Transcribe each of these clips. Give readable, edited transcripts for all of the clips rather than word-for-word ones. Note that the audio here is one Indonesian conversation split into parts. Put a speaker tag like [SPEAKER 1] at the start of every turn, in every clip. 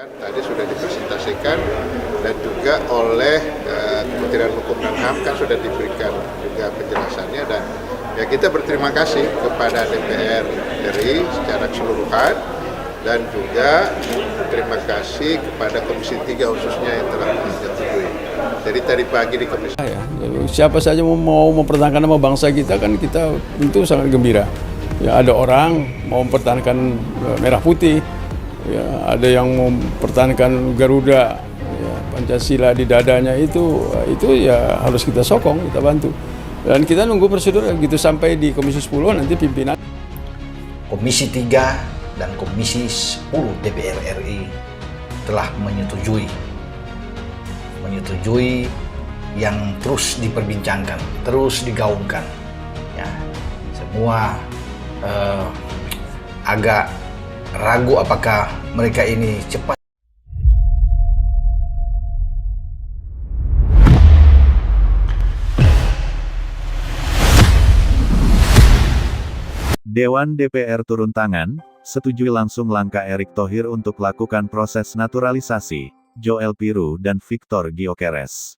[SPEAKER 1] Tadi sudah dipresentasikan dan juga oleh Kementerian Hukum dan HAM kan sudah diberikan juga penjelasannya, dan ya kita berterima kasih kepada DPR RI secara keseluruhan dan juga terima kasih kepada Komisi 3 khususnya yang telah menyetujui. Jadi tadi pagi di Komisi.
[SPEAKER 2] Siapa saja mau mempertahankan nama bangsa kita kan kita tentu sangat gembira. Ya, ada orang mau mempertahankan merah putih. Ya, ada yang mempertahankan Garuda, ya, Pancasila di dadanya itu ya harus kita sokong, kita bantu. Dan kita nunggu prosedur gitu sampai di Komisi 10 nanti pimpinan.
[SPEAKER 3] Komisi 3 dan Komisi 10 DPR RI telah menyetujui yang terus diperbincangkan, terus digaungkan. Ya, semua agak ragu apakah mereka ini cepat.
[SPEAKER 4] Dewan DPR turun tangan, setujui langsung langkah Erick Thohir untuk lakukan proses naturalisasi, Joel Piru dan Victor Gyökeres.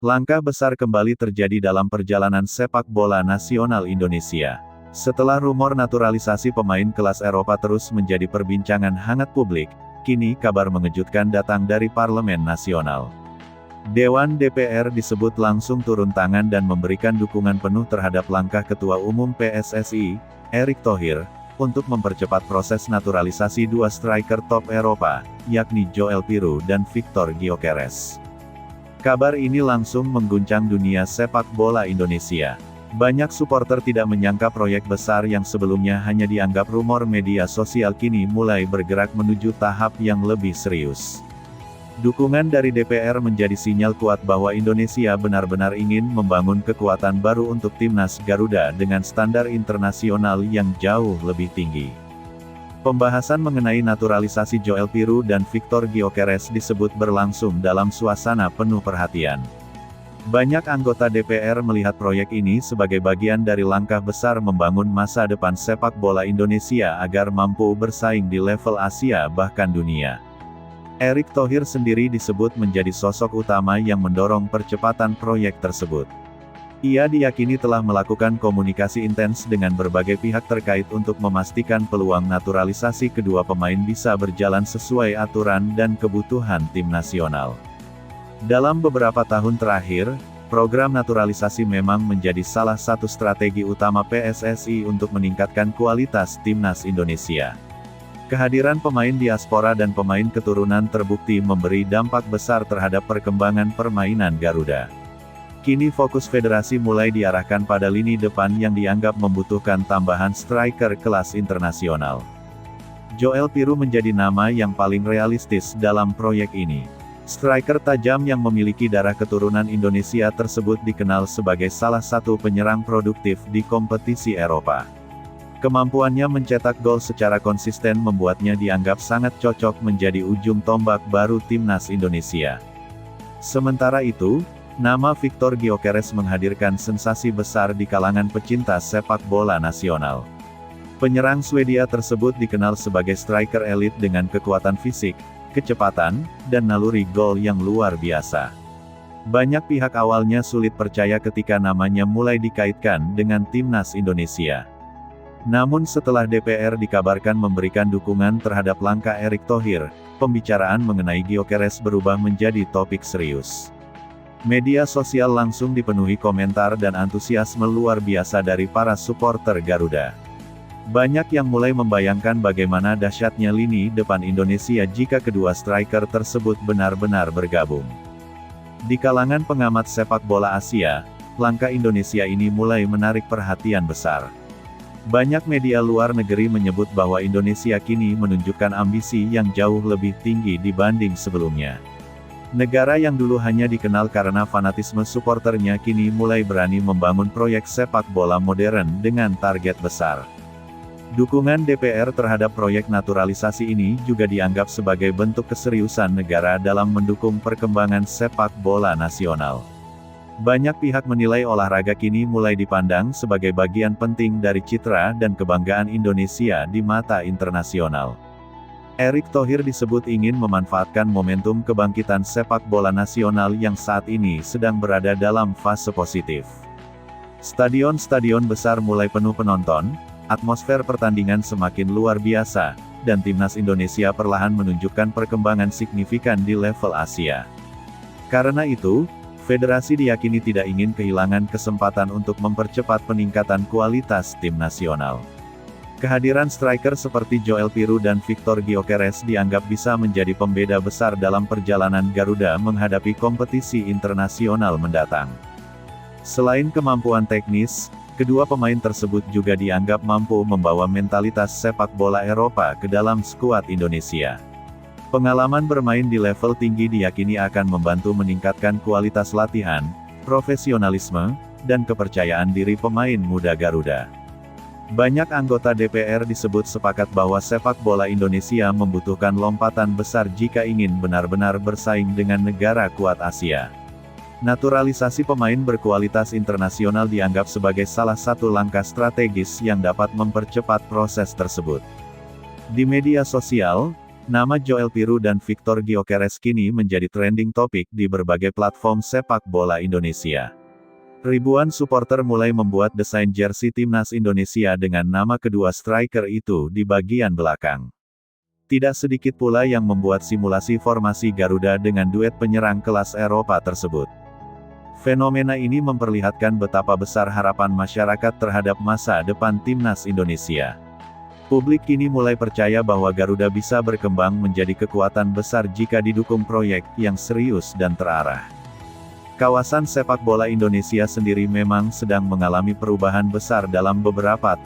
[SPEAKER 4] Langkah besar kembali terjadi dalam perjalanan sepak bola nasional Indonesia. Setelah rumor naturalisasi pemain kelas Eropa terus menjadi perbincangan hangat publik, kini kabar mengejutkan datang dari Parlemen Nasional. Dewan DPR disebut langsung turun tangan dan memberikan dukungan penuh terhadap langkah Ketua Umum PSSI, Erick Thohir, untuk mempercepat proses naturalisasi dua striker top Eropa, yakni Joel Piru dan Victor Gyökeres. Kabar ini langsung mengguncang dunia sepak bola Indonesia. Banyak supporter tidak menyangka proyek besar yang sebelumnya hanya dianggap rumor media sosial kini mulai bergerak menuju tahap yang lebih serius. Dukungan dari DPR menjadi sinyal kuat bahwa Indonesia benar-benar ingin membangun kekuatan baru untuk timnas Garuda dengan standar internasional yang jauh lebih tinggi. Pembahasan mengenai naturalisasi Joel Piru dan Victor Gyökeres disebut berlangsung dalam suasana penuh perhatian. Banyak anggota DPR melihat proyek ini sebagai bagian dari langkah besar membangun masa depan sepak bola Indonesia agar mampu bersaing di level Asia bahkan dunia. Erick Thohir sendiri disebut menjadi sosok utama yang mendorong percepatan proyek tersebut. Ia diyakini telah melakukan komunikasi intens dengan berbagai pihak terkait untuk memastikan peluang naturalisasi kedua pemain bisa berjalan sesuai aturan dan kebutuhan tim nasional. Dalam beberapa tahun terakhir, program naturalisasi memang menjadi salah satu strategi utama PSSI untuk meningkatkan kualitas timnas Indonesia. Kehadiran pemain diaspora dan pemain keturunan terbukti memberi dampak besar terhadap perkembangan permainan Garuda. Kini fokus federasi mulai diarahkan pada lini depan yang dianggap membutuhkan tambahan striker kelas internasional. Joel Piru menjadi nama yang paling realistis dalam proyek ini. Striker tajam yang memiliki darah keturunan Indonesia tersebut dikenal sebagai salah satu penyerang produktif di kompetisi Eropa. Kemampuannya mencetak gol secara konsisten membuatnya dianggap sangat cocok menjadi ujung tombak baru timnas Indonesia. Sementara itu, nama Victor Gyökeres menghadirkan sensasi besar di kalangan pecinta sepak bola nasional. Penyerang Swedia tersebut dikenal sebagai striker elit dengan kekuatan fisik, kecepatan, dan naluri gol yang luar biasa. Banyak pihak awalnya sulit percaya ketika namanya mulai dikaitkan dengan timnas Indonesia. Namun setelah DPR dikabarkan memberikan dukungan terhadap langkah Erick Thohir, pembicaraan mengenai Gyökeres berubah menjadi topik serius. Media sosial langsung dipenuhi komentar dan antusiasme luar biasa dari para supporter Garuda. Banyak yang mulai membayangkan bagaimana dahsyatnya lini depan Indonesia jika kedua striker tersebut benar-benar bergabung. Di kalangan pengamat sepak bola Asia, langkah Indonesia ini mulai menarik perhatian besar. Banyak media luar negeri menyebut bahwa Indonesia kini menunjukkan ambisi yang jauh lebih tinggi dibanding sebelumnya. Negara yang dulu hanya dikenal karena fanatisme supporternya kini mulai berani membangun proyek sepak bola modern dengan target besar. Dukungan DPR terhadap proyek naturalisasi ini juga dianggap sebagai bentuk keseriusan negara dalam mendukung perkembangan sepak bola nasional. Banyak pihak menilai olahraga kini mulai dipandang sebagai bagian penting dari citra dan kebanggaan Indonesia di mata internasional. Erick Thohir disebut ingin memanfaatkan momentum kebangkitan sepak bola nasional yang saat ini sedang berada dalam fase positif. Stadion-stadion besar mulai penuh penonton, atmosfer pertandingan semakin luar biasa, dan timnas Indonesia perlahan menunjukkan perkembangan signifikan di level Asia. Karena itu, federasi diyakini tidak ingin kehilangan kesempatan untuk mempercepat peningkatan kualitas tim nasional. Kehadiran striker seperti Joel Piru dan Victor Gyökeres dianggap bisa menjadi pembeda besar dalam perjalanan Garuda menghadapi kompetisi internasional mendatang. Selain kemampuan teknis, kedua pemain tersebut juga dianggap mampu membawa mentalitas sepak bola Eropa ke dalam skuad Indonesia. Pengalaman bermain di level tinggi diyakini akan membantu meningkatkan kualitas latihan, profesionalisme, dan kepercayaan diri pemain muda Garuda. Banyak anggota DPR disebut sepakat bahwa sepak bola Indonesia membutuhkan lompatan besar jika ingin benar-benar bersaing dengan negara kuat Asia. Naturalisasi pemain berkualitas internasional dianggap sebagai salah satu langkah strategis yang dapat mempercepat proses tersebut. Di media sosial, nama Joel Piru dan Victor Gyökeres kini menjadi trending topik di berbagai platform sepak bola Indonesia. Ribuan supporter mulai membuat desain jersey timnas Indonesia dengan nama kedua striker itu di bagian belakang. Tidak sedikit pula yang membuat simulasi formasi Garuda dengan duet penyerang kelas Eropa tersebut. Fenomena ini memperlihatkan betapa besar harapan masyarakat terhadap masa depan timnas Indonesia. Publik kini mulai percaya bahwa Garuda bisa berkembang menjadi kekuatan besar jika didukung proyek yang serius dan terarah. Kawasan sepak bola Indonesia sendiri memang sedang mengalami perubahan besar dalam beberapa tahun.